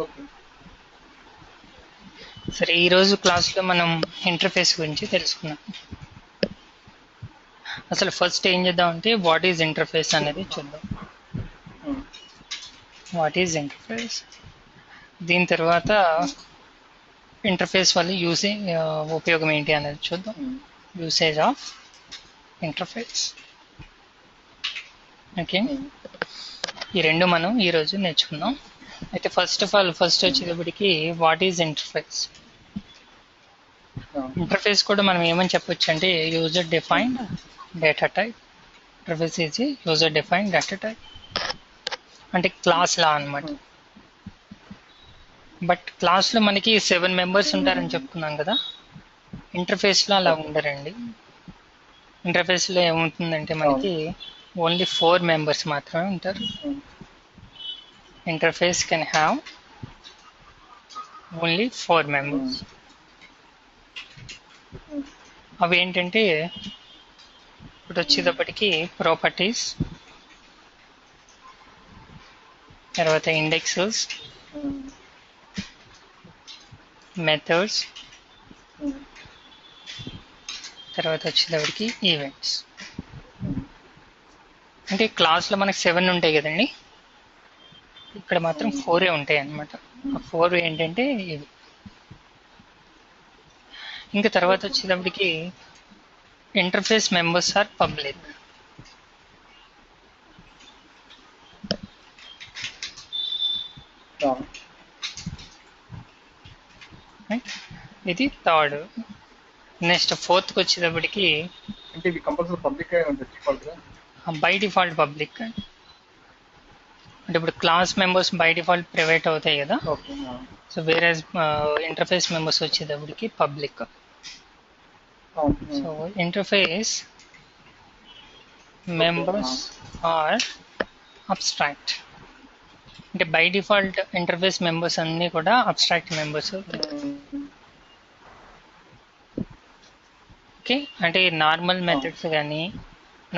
Okay. సరే, ఈరోజు క్లాస్లో మనం ఇంటర్ఫేస్ గురించి తెలుసుకున్నాం. అసలు ఫస్ట్ ఏం చేద్దాం అంటే వాట్ ఈజ్ ఇంటర్ఫేస్ అనేది చూద్దాం. వాట్ ఈజ్ ఇంటర్ఫేస్, దీని తర్వాత ఇంటర్ఫేస్ వల్ల ఉపయోగం ఏంటి అనేది చూద్దాం. Usage of interface. ఓకే, ఈ రెండు మనం ఈరోజు నేర్చుకుందాం. అయితే ఫస్ట్ వచ్చేటప్పటికి వాట్ ఈజ్ ఇంటర్ఫేస్. ఇంటర్ఫేస్ కూడా మనం ఏమని చెప్పొచ్చు అంటే user defined data type. Interface is user defined data type అంటే క్లాస్ లా అనమాట. బట్ క్లాస్లో మనకి 7 మెంబర్స్ ఉంటారని చెప్పుకున్నాం కదా. ఇంటర్ఫేస్లో అలా ఉండరండి. ఇంటర్ఫేస్లో ఏముంటుందంటే మనకి ఓన్లీ 4 మెంబర్స్ మాత్రమే ఉంటారు. Interface can have only 4 members. అవి ఏంటంటే ఇప్పుడు వచ్చేటప్పటికి ప్రాపర్టీస్, తర్వాత ఇండెక్సెస్, మెథడ్స్, తర్వాత వచ్చేటప్పటికి ఈవెంట్స్. అంటే క్లాస్లో మనకు 7 ఉంటాయి కదండి, ఇక్కడ మాత్రం 4 ఉంటాయి అన్నమాట. ఆ 4 ఏంటంటే ఇవి. ఇంకా తర్వాత వచ్చేటప్పటికి ఇంటర్ఫేస్ మెంబర్స్ ఆర్ పబ్లిక్. ఇది థర్డ్. నెక్స్ట్ ఫోర్త్కి వచ్చేటప్పటికి అంటే ఇవి కంపల్సరీ పబ్లిక్ డిఫాల్ట్గా బై డిఫాల్ట్ పబ్లిక్. అంటే ఇప్పుడు class members by default private అవుతాయి కదా. ఓకే. సో వేరే ఇంటర్ఫేస్ మెంబర్స్ వచ్చేటప్పటికి public. So interface members are abstract. అంటే బై డిఫాల్ట్ ఇంటర్ఫేస్ మెంబర్స్ అన్నీ కూడా అబ్స్ట్రాక్ట్ మెంబర్స్ అవుతాయి. ఓకే, అంటే నార్మల్ మెథడ్స్ కానీ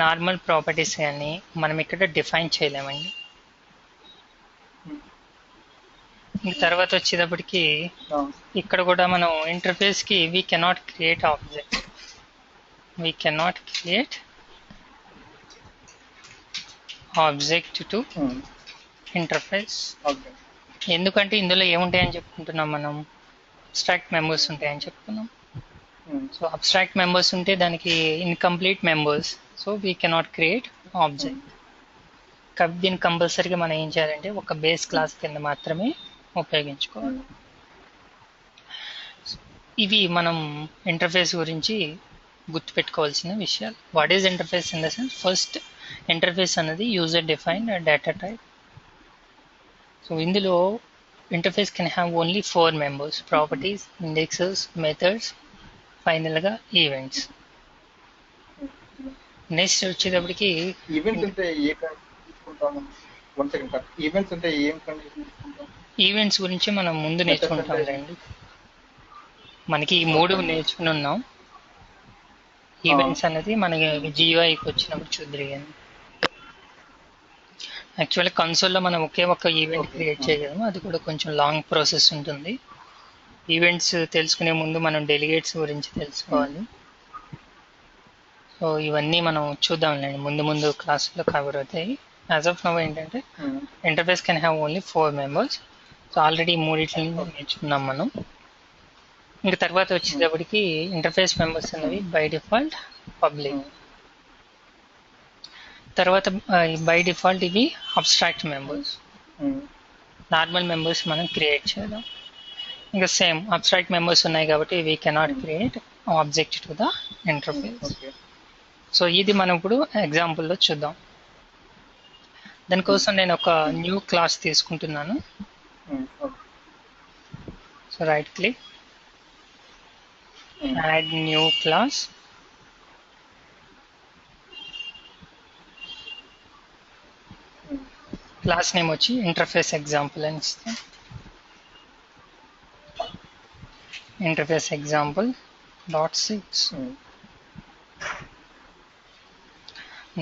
నార్మల్ ప్రాపర్టీస్ కానీ మనం ఇక్కడ డిఫైన్ చేయలేమండి. ఇంక తర్వాత వచ్చేటప్పటికి ఇక్కడ కూడా మనం ఇంటర్ఫేస్కి we cannot create object. We cannot create object to interface. ఎందుకంటే ఇందులో ఏముంటాయని చెప్పుకుంటున్నాం మనం, అబ్స్ట్రాక్ట్ మెంబర్స్ ఉంటాయని చెప్పుకున్నాం. సో అబ్స్ట్రాక్ట్ మెంబర్స్ ఉంటే దానికి incomplete members, so we cannot create object. కాబట్టి దీన్ని కంపల్సరీగా మనం ఏం చేయాలంటే ఒక బేస్ క్లాస్ కింద మాత్రమే ఉపయోగించుకోవాలి. ఇవి మనం ఇంటర్ఫేస్ గురించి గుర్తుపెట్టుకోవాల్సిన విషయాలు. What is interface in the sense, first interface అనేది user defined data type. So ఇందులో interface can have only 4 members: properties, indexes, methods, ఫైనల్గా ఈవెంట్స్. నెక్స్ట్ వచ్చేటప్పటికి ఈవెంట్స్ అంటే ఏ తీసుకుంటాము. ఈవెంట్స్ అంటే ఏం కండిషన్ తీసుకుంటాం. ఈవెంట్స్ గురించి మనం ముందు నేర్చుకుంటాం రండి. మనకి ఈ 3 నేర్చుకుని ఉన్నాం. ఈవెంట్స్ అనేది మనకి జియూఐకి వచ్చినప్పుడు చూద్దరు. యాక్చువల్లీ కన్సోల్లో మనం ఒకే ఒక్క ఈవెంట్ క్రియేట్ చేయగలము, అది కూడా కొంచెం లాంగ్ ప్రాసెస్ ఉంటుంది. ఈవెంట్స్ తెలుసుకునే ముందు మనం డెలిగేట్స్ గురించి తెలుసుకోవాలి. సో ఇవన్నీ మనం చూద్దాంలేండి, ముందు ముందు క్లాసులో కవర్ అవుతాయి. యాజ్ ఆఫ్ నౌ ఏంటంటే interface can have only 4 members. So already 3 నేర్చుకున్నాం మనం. ఇంకా తర్వాత వచ్చేటప్పటికి ఇంటర్ఫేస్ మెంబర్స్ అనేవి బై డిఫాల్ట్ పబ్లిక్. తర్వాత బై డిఫాల్ట్ ఇవి అబ్స్ట్రాక్ట్ మెంబర్స్. నార్మల్ మెంబర్స్ మనం క్రియేట్ చేద్దాం. ఇంకా సేమ్ అబ్స్ట్రాక్ట్ మెంబర్స్ ఉన్నాయి కాబట్టి we cannot create object to the interface. So ఇది మనం ఇప్పుడు ఎగ్జాంపుల్లో చూద్దాం. దానికోసం నేను ఒక న్యూ క్లాస్ తీసుకుంటున్నాను. So right click, add new class. Class name వచ్చి ఇంటర్ఫేస్ ఎగ్జాంపుల్ అని ఇస్తాం. Interface example .6.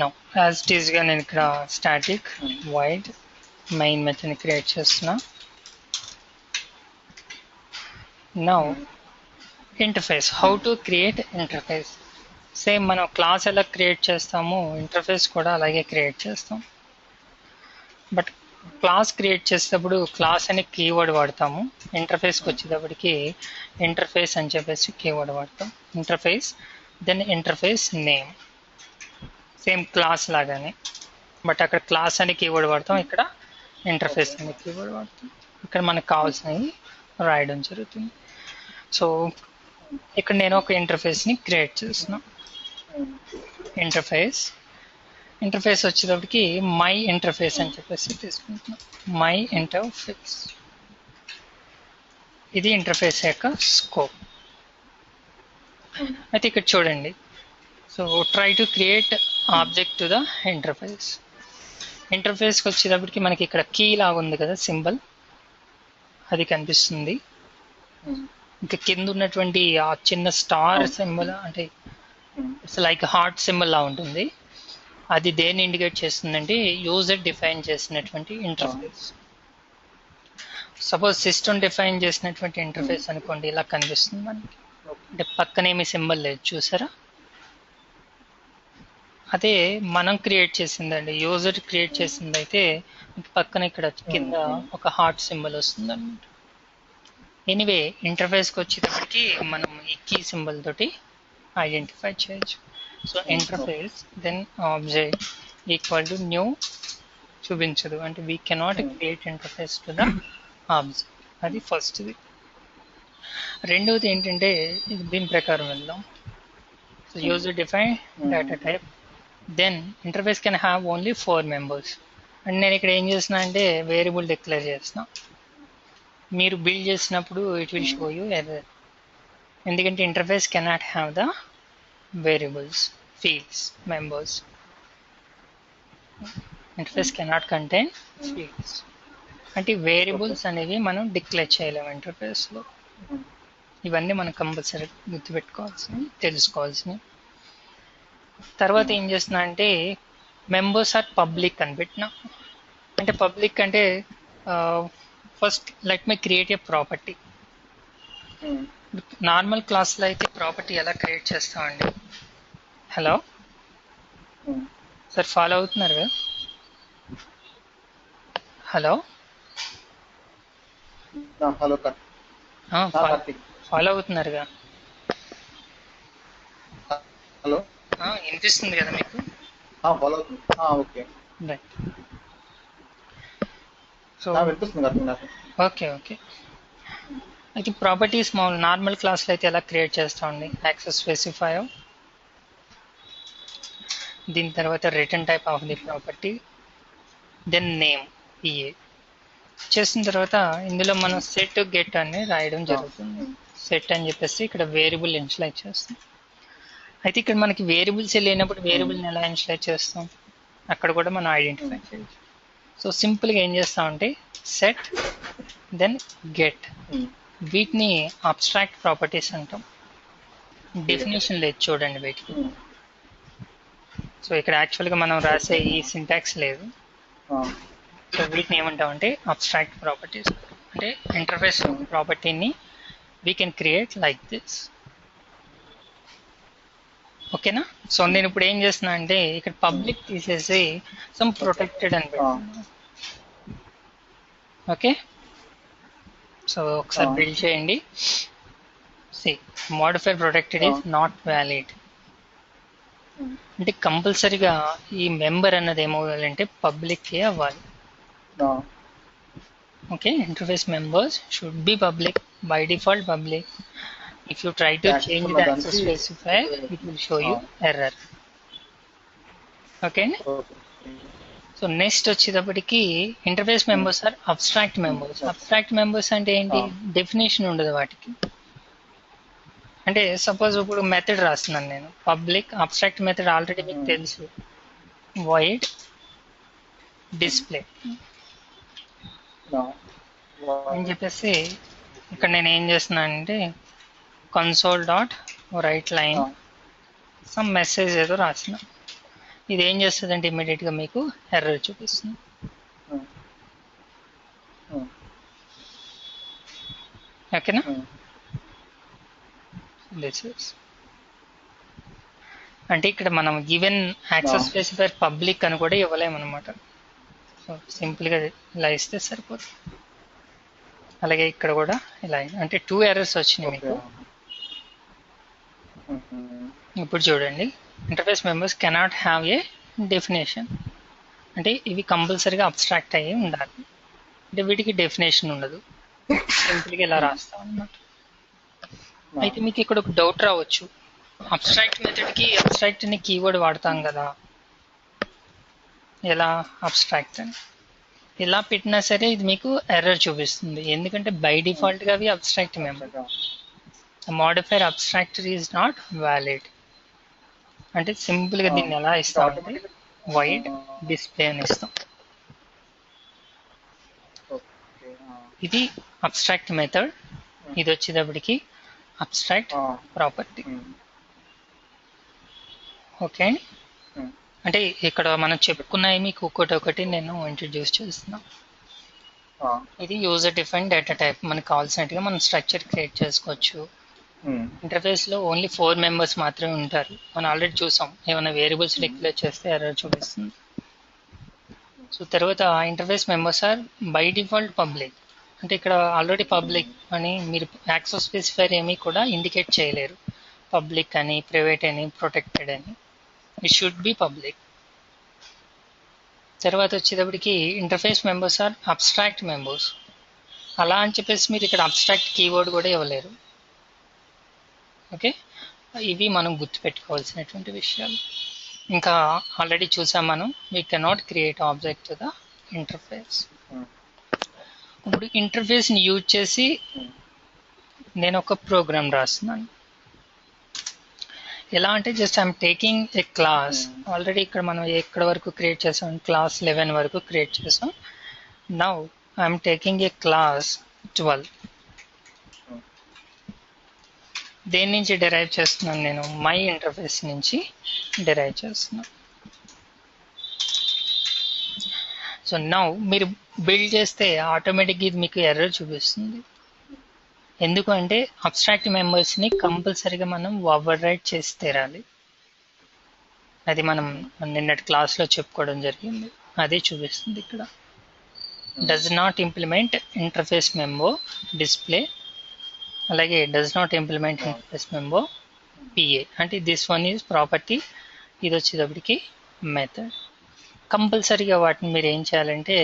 No as it ఈస్గా నేను ఇక్కడ స్టాటిక్ వైడ్ మెయిన్ మెథడ్ని క్రియేట్ చేస్తున్నా. Now interface, how to create interface. Same మనం క్లాస్ ఎలా క్రియేట్ చేస్తామో ఇంటర్ఫేస్ కూడా అలాగే క్రియేట్ చేస్తాం. బట్ క్లాస్ క్రియేట్ చేసేటప్పుడు క్లాస్ అనే కీవర్డ్ వాడతాము. ఇంటర్ఫేస్కి వచ్చేటప్పటికి ఇంటర్ఫేస్ అని చెప్పేసి కీవర్డ్ వాడతాం. Interface, then interface name, same class లాగానే. బట్ అక్కడ క్లాస్ అనే కీవర్డ్ వాడతాం, ఇక్కడ ఇంటర్ఫేస్ అనే కీవర్డ్ వాడతాం. ఇక్కడ మనకు కావాల్సినవి రాయడం జరుగుతుంది. సో ఇక్కడ నేను ఒక ఇంటర్ఫేస్ని క్రియేట్ చేస్తున్నాను. ఇంటర్ఫేస్ వచ్చేటప్పటికి మై ఇంటర్ఫేస్ అని చెప్పేసి తీసుకుంటున్నాం. మై ఇంటర్ఫేస్, ఇది ఇంటర్ఫేస్ యొక్క స్కోప్. అయితే ఇక్కడ చూడండి, so try to create object to the interface. ఇంటర్ఫేస్కి వచ్చేటప్పటికి మనకి ఇక్కడ కీ లాగా ఉంది కదా సింబల్, అది కనిపిస్తుంది. ఇంకా కింద ఉన్నటువంటి ఆ చిన్న స్టార్ సింబల్ అంటే ఇట్స్ లైక్ హార్ట్ సింబల్ లా ఉంటుంది. అది దేన్ని ఇండికేట్ చేస్తుందంటే యూజర్ డిఫైన్ చేసినటువంటి ఇంటర్ఫేస్. సపోజ్ సిస్టమ్ డిఫైన్ చేసినటువంటి ఇంటర్ఫేస్ అనుకోండి, ఇలా కనిపిస్తుంది మనకి. అంటే పక్కనేమి సింబల్ లేదు, చూసారా? అదే మనం క్రియేట్ చేసిందండి, యూజర్ క్రియేట్ చేసింది అయితే పక్కన ఇక్కడ కింద ఒక హార్ట్ సింబల్ వస్తుంది అనమాట. ఎనీవే ఇంటర్ఫేస్కి వచ్చేటప్పటికి మనం ఈ కీ సింబల్ తోటి ఐడెంటిఫై చేయొచ్చు. So interface then object equal to new చూపించదు, అంటే we cannot create interface to the object. అది ఫస్ట్ది. రెండవది ఏంటంటే దీని ప్రకారం వెళ్దాం. So user define data type, then interface can have only 4 members. And నేను ఇక్కడ ఏం చేసిన అంటే వేరియబుల్ డిక్లేర్ చేసిన. మీరు బిల్డ్ చేసినప్పుడు it will show you error, ఎందుకంటే interface cannot have the variables, fields, members. Interface cannot contain fields అంటే వేరియబుల్స్ అనేవి మనం డిక్లేర్ చేయలేము ఇంటర్ఫేస్లో. ఇవన్నీ మనం కంపల్సరీ గుర్తుపెట్టుకోవాల్సినవి, తెలుసుకోవాల్సినవి. తర్వాత ఏం చేస్తున్నా అంటే మెంబర్స్ ఆర్ పబ్లిక్ అని పెట్టినా. అంటే పబ్లిక్ అంటే first let me create a property. Normal క్లాస్లో అయితే ప్రాపర్టీ ఎలా క్రియేట్ చేస్తామండి? హలో సార్, ఫాలో అవుతున్నారు కదా? హలో హలో ఫాలో అవుతున్నారుగా? హలో వినిపిస్తుంది కదా మీకు? ఫాలో అవుతుంది. Okay right. సో వినిపిస్తుంది కదా నాకు. Okay okay. అయితే ప్రాపర్టీస్ నార్మల్ క్లాస్లో అయితే ఎలా క్రియేట్ చేస్తామండి? యాక్సెస్ స్పెసిఫైయర్, దీని తర్వాత return type of the property, then name PA చేసిన తర్వాత ఇందులో మనం సెట్ గెట్ అని రాయడం జరుగుతుంది. సెట్ అని చెప్పేసి ఇక్కడ వేరియబుల్ ఇనిషియలైజ్ చేస్తాం. అయితే ఇక్కడ మనకి వేరియబుల్స్ లేనప్పుడు వేరియబుల్ని ఎలా ఇనిషియలైజ్ చేస్తాం? అక్కడ కూడా మనం ఐడెంటిఫై చేయొచ్చు. సో సింపుల్గా ఏం చేస్తామంటే సెట్ దెన్ గెట్, వీటిని అబ్స్ట్రాక్ట్ ప్రాపర్టీస్ అంటాం. డెఫినేషన్ లేదు చూడండి వీటికి. సో ఇక్కడ యాక్చువల్గా మనం రాసే ఈ సింటాక్స్ లేదు. సో వీటిని ఏమంటామంటే అబ్స్ట్రాక్ట్ ప్రాపర్టీస్. అంటే ఇంటర్ఫేస్ ప్రాపర్టీని we can create like this. ఓకేనా? సో నేను ఇప్పుడు ఏం చేస్తున్నా అంటే ఇక్కడ పబ్లిక్ తీసేసి సమ్ ప్రొటెక్టెడ్ అని పెడుతున్నా. ఓకే, సో ఒకసారి బిల్డ్ చేయండి. See modifier protected is not valid. అంటే కంపల్సరీగా ఈ మెంబర్ అన్నది ఏమవ్వాలంటే పబ్లిక్కే అవ్వాలి. Okay, interface members should be public, by default public. If you try to change the access specifier, it will show you error. Okay. So next వచ్చేటప్పటికి interface members are abstract members. Abstract members అంటే ఏంటి? Definition ఉండదు వాటికి. అంటే suppose ఇప్పుడు method రాస్తున్నాను నేను, public abstract method already మీకు తెలుసు, void display అని చెప్పేసి ఇక్కడ నేను ఏం చేస్తున్నానంటే console dot right line some message ఏదో రాసిన. ఇది ఏం చేస్తుంది అంటే ఇమీడియట్గా మీకు ఎర్రర్ చూపిస్తుంది. ఓకేనా? దిస్ ఇస్ అంటే ఇక్కడ మనం గివెన్ యాక్సెస్ స్పెసిఫైర్ పబ్లిక్ అని కూడా ఇవ్వలేమన్నమాట. సో సింపుల్గా ఇలా ఇస్తే సరిపోతుంది. అలాగే ఇక్కడ కూడా ఇలా అంటే 2 ఎర్రర్స్ వచ్చినాయి మీకు. ఇప్పుడు చూడండి, interface members cannot have a definition అంటే ఇవి కంపల్సరీగా అబ్స్ట్రాక్ట్ అయ్యి ఉండాలి. అంటే వీటికి డెఫినేషన్ ఉండదు, సింపుల్గా ఇలా రాస్తాం అన్నమాట. అయితే మీకు ఇక్కడ ఒక డౌట్ రావచ్చు, అబ్స్ట్రాక్ట్ మెథడ్కి అబ్స్ట్రాక్ట్ అనే కీవర్డ్ వాడతాం కదా, ఎలా అబ్స్ట్రాక్ట్ అని ఇలా పెట్టినా సరే ఇది మీకు ఎర్రర్ చూపిస్తుంది. ఎందుకంటే బై డిఫాల్ట్గా అవి abstract member. Modifier abstract is not valid. అంటే సింపుల్గా దీన్ని ఎలా ఇస్తామంటే వైడ్ డిస్ప్లే అని ఇస్తాం. ఇది అబ్స్ట్రాక్ట్ మెథడ్, ఇది వచ్చేటప్పటికి అబ్స్ట్రాక్ట్ ప్రాపర్టీ. ఓకే అండి, అంటే ఇక్కడ మనం చెప్పుకున్నాయి మీకు ఒకటి నేను ఇంట్రడ్యూస్ చేస్తున్నాం. ఇది యూజర్ డిఫైన్ డేటా టైప్. మనకు కావాల్సినట్టుగా మనం స్ట్రక్చర్ క్రియేట్ చేసుకోవచ్చు. ఇంటర్ఫేస్లో ఓన్లీ 4 మెంబర్స్ మాత్రమే ఉంటారు. మనం ఆల్రెడీ చూసాం, ఏమైనా వేరియబుల్స్ డిక్లేర్ చేస్తే ఎర్రర్ చూపిస్తుంది. సో తర్వాత interface members are by default public. అంటే ఇక్కడ ఆల్రెడీ పబ్లిక్ అని మీరు యాక్సెస్ స్పెసిఫైర్ ఏమీ కూడా ఇండికేట్ చేయలేరు. పబ్లిక్ అని, ప్రైవేట్ అని, ప్రొటెక్టెడ్ అని, ఇట్ షుడ్ బి పబ్లిక్. తర్వాత వచ్చేటప్పటికి interface members are abstract members. అలా అని చెప్పేసి మీరు ఇక్కడ అబ్స్ట్రాక్ట్ కీవర్డ్ కూడా ఇవ్వలేరు. ఓకే, ఇవి మనం గుర్తుపెట్టుకోవాల్సినటువంటి విషయాలు. ఇంకా ఆల్రెడీ చూసాం మనం, we cannot create object to the interface. ఇప్పుడు ఇంటర్ఫేస్ని యూజ్ చేసి నేను ఒక ప్రోగ్రామ్ రాస్తున్నాను. ఎలా అంటే just I'm taking a class. Already ఇక్కడ మనం ఎక్కడ వరకు క్రియేట్ చేసాం, క్లాస్ 11 వరకు క్రియేట్ చేసాం. Now I'm taking a class 12. దేని నుంచి డెరైవ్ చేస్తున్నాను నేను? మై ఇంటర్ఫేస్ నుంచి డెరైవ్ చేస్తున్నాను. సో నౌ మీరు బిల్డ్ చేస్తే ఆటోమేటిక్గా ఇది మీకు ఎర్రర్ చూపిస్తుంది. ఎందుకు అంటే అబ్స్ట్రాక్ట్ మెంబర్స్ని కంపల్సరీగా మనం ఓవర్ రైట్ చేసి తీరాలి. అది మనం నిన్నటి క్లాస్లో చెప్పుకోవడం జరిగింది, అదే చూపిస్తుంది ఇక్కడ. Does not implement interface member display, అలాగే does not implement interface member PA. అంటే దిస్ వన్ ఈజ్ ప్రాపర్టీ, ఇది వచ్చేటప్పటికి మెథడ్. కంపల్సరీగా వాటిని మీరు ఏం చేయాలంటే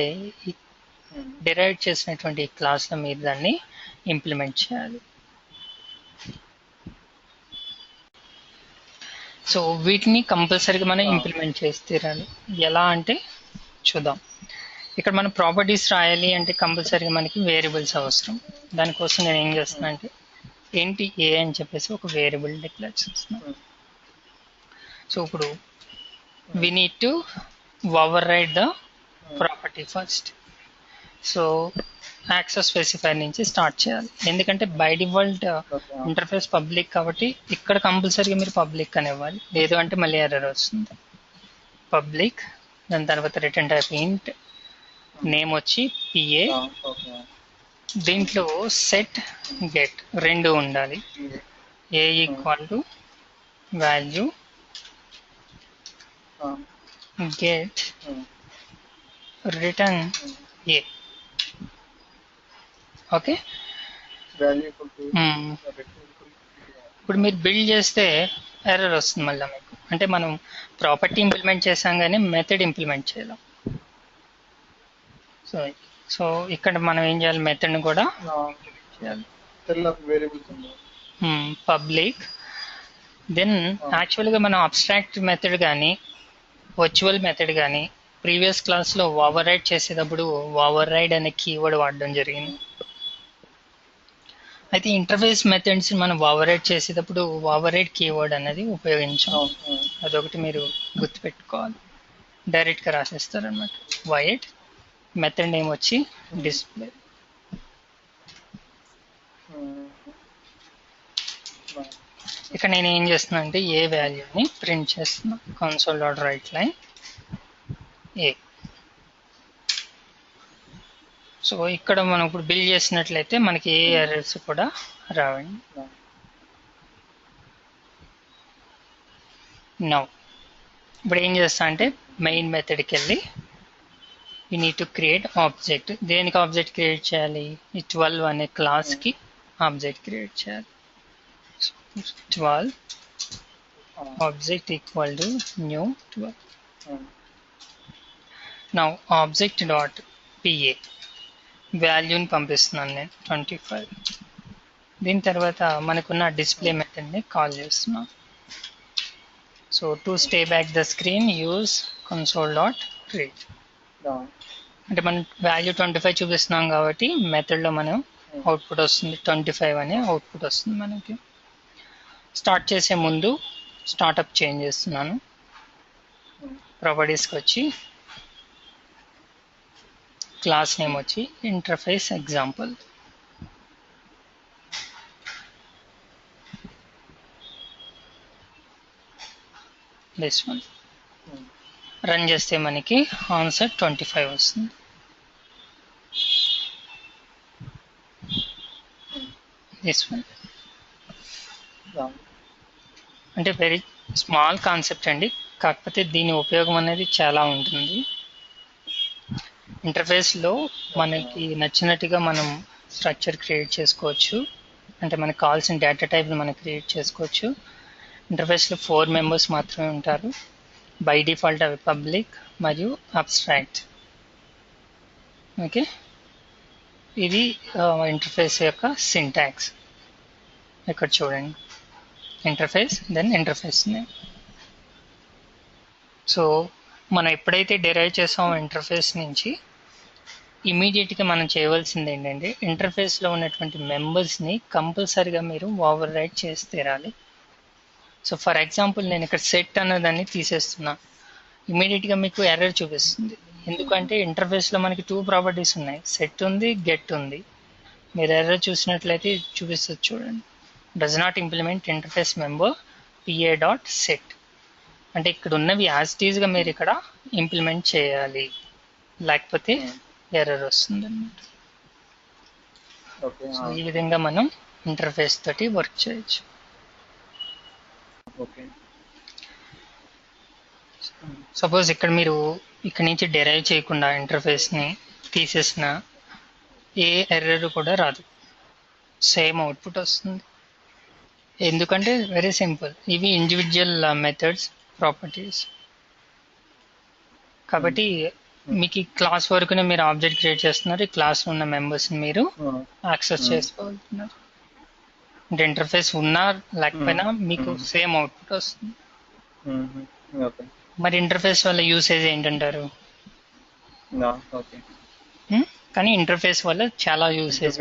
డిరైవ్ చేసినటువంటి క్లాస్లో మీరు దాన్ని ఇంప్లిమెంట్ చేయాలి. సో వీటిని కంపల్సరీగా మనం ఇంప్లిమెంట్ చేసి తీరాలి. ఎలా అంటే చూద్దాం. ఇక్కడ మనం ప్రాపర్టీస్ రాయాలి అంటే కంపల్సరీగా మనకి వేరియబుల్స్ అవసరం. దానికోసం నేను ఏం చేస్తున్నా అంటే ఏంటి ఏ అని చెప్పేసి ఒక వేరియబుల్ డిక్లేర్ చేస్తున్నాను. సో ఇప్పుడు we need to override the property first. So access specifier నుంచి స్టార్ట్ చేయాలి. ఎందుకంటే బై డిఫాల్ట్ ఇంటర్ఫేస్ పబ్లిక్ కాబట్టి ఇక్కడ కంపల్సరీగా మీరు పబ్లిక్ అని ఇవ్వాలి, లేదు అంటే మళ్ళీ ఎర్రర్ వస్తుంది. పబ్లిక్, దాని తర్వాత రిటర్న్ టైప్ ఇంట్, నేమ్ వచ్చి పిఏ. దీంట్లో సెట్ గెట్ రెండు ఉండాలి. A equal to value get return a. Okay, ఇప్పుడు మీరు బిల్డ్ చేస్తే ఎర్రర్ వస్తుంది మళ్ళీ మీకు. అంటే మనం ప్రాపర్టీ ఇంప్లిమెంట్ చేసాం కానీ మెథడ్ ఇంప్లిమెంట్ చేయలేం. సో ఇక్కడ మనం ఏం చేయాలి, మెథడ్ని కూడా చేయాలి. పబ్లిక్, దెన్ యాక్చువల్గా మనం అబ్స్ట్రాక్ట్ మెథడ్ కానీ వర్చువల్ మెథడ్ కానీ ప్రీవియస్ క్లాస్లో ఓవర్ రైడ్ చేసేటప్పుడు ఓవర్ రైడ్ అనే కీవర్డ్ వాడడం జరిగింది. అయితే ఇంటర్ఫేస్ మెథడ్స్ మనం ఓవర్ రైడ్ చేసేటప్పుడు ఓవర్ రైడ్ కీవర్డ్ అనేది ఉపయోగించాం. అదొకటి మీరు గుర్తుపెట్టుకోవాలి. డైరెక్ట్గా రాసేస్తారు అనమాట. వైడ్ మెథడ్ నేమ్ వచ్చి డిస్ప్లే. ఇక్కడ నేను ఏం చేస్తున్నా అంటే ఏ వాల్యూని ప్రింట్ చేస్తున్నా. కన్సోల్ డాట్ రైట్ లైన్ ఏ. సో ఇక్కడ మనం ఇప్పుడు బిల్డ్ చేసినట్లయితే మనకి ఏ ఎర్రర్స్ కూడా రావండి. నౌ ఇప్పుడు ఏం చేస్తా అంటే మెయిన్ మెథడ్కి వెళ్ళి you need to create object. దేనికి ఆబ్జెక్ట్ క్రియేట్ చేయాలి? ఈ 12 అనే క్లాస్కి ఆబ్జెక్ట్ క్రియేట్ చేయాలి. 12 object equal to new 12. Now object dot PA వాల్యూని పంపిస్తున్నాను నేను 25. దీని తర్వాత మనకున్న డిస్ప్లే మెథడ్ని కాల్ చేస్తున్నాను. So to stay back the screen use console dot read. అంటే మనం వాల్యూ 25 చూపిస్తున్నాం కాబట్టి మెథడ్లో మనం అవుట్పుట్ వస్తుంది 25 అనే అవుట్పుట్ వస్తుంది మనకి. స్టార్ట్ చేసే ముందు స్టార్ట్అప్ చేంజ్ చేస్తున్నాను. ప్రాపర్టీస్కి వచ్చి క్లాస్ నేమ్ వచ్చి interface example. This one run చేస్తే మనకి ఆన్సర్ 25 వస్తుంది. దిస్ వన్ అంటే వెరీ స్మాల్ కాన్సెప్ట్ అండి, కాకపోతే దీని ఉపయోగం అనేది చాలా ఉంటుంది. ఇంటర్ఫేస్లో మనకి నచ్చినట్టుగా మనం స్ట్రక్చర్ క్రియేట్ చేసుకోవచ్చు. అంటే మనకు కావాల్సిన డేటా టైప్ని మనం క్రియేట్ చేసుకోవచ్చు. ఇంటర్ఫేస్లో 4 మెంబర్స్ మాత్రమే ఉంటారు. బై డిఫాల్ట్ అవి పబ్లిక్ మరియు అబ్స్ట్రాక్ట్. ఓకే, ఇది ఇంటర్ఫేస్ యొక్క సింటాక్స్. ఇక్కడ చూడండి, interface then interface name. So మనం ఎప్పుడైతే డెరైవ్ చేసామో ఇంటర్ఫేస్ నుంచి ఇమీడియట్గా మనం చేయవలసింది ఏంటంటే ఇంటర్ఫేస్లో ఉన్నటువంటి మెంబర్స్ని కంపల్సరీగా మీరు ఓవర్ రైట్ చేసి తీరాలి. సో ఫర్ ఎగ్జాంపుల్ నేను ఇక్కడ సెట్ అన్నదాన్ని తీసేస్తున్నా, ఇమీడియట్గా మీకు ఎర్రర్ చూపిస్తుంది. ఎందుకంటే ఇంటర్ఫేస్లో మనకి 2 ప్రాపర్టీస్ ఉన్నాయి, సెట్ ఉంది, గెట్ ఉంది. మీరు ఎర్రర్ చూసినట్లయితే చూపిస్తుంది చూడండి, does not implement interface member PA dot set. అంటే ఇక్కడ ఉన్నవి యాజ్ ఇట్ ఈజ్గా మీరు ఇక్కడ ఇంప్లిమెంట్ చేయాలి, లేకపోతే ఎర్రర్ వస్తుంది అన్నమాట. సో ఈ విధంగా మనం ఇంటర్ఫేస్ తోటి వర్క్ చేయొచ్చు. సపోజ్ ఇక్కడ మీరు ఇక్కడ నుంచి డెరైవ్ చేయకుండా ఇంటర్ఫేస్ని తీసేసిన ఏ ఎర్రర్ కూడా రాదు, సేమ్ అవుట్పుట్ వస్తుంది. ఎందుకంటే వెరీ సింపుల్, ఇవి ఇండివిజువల్ మెథడ్స్ ప్రాపర్టీస్ కాబట్టి మీకు ఈ క్లాస్ వరకునే మీరు ఆబ్జెక్ట్ క్రియేట్ చేస్తున్నారు, ఈ క్లాస్లో ఉన్న మెంబర్స్ని మీరు యాక్సెస్ చేసుకోగలుగుతున్నారు. అంటే ఇంటర్ఫేస్ ఉన్నా లేకపోయినా మీకు సేమ్ అవుట్పుట్ వస్తుంది. మరి ఇంటర్ఫేస్ వల్ల యూసేజ్ ఏంటంటారు? కానీ ఇంటర్ఫేస్ వల్ల చాలా యూసేజ్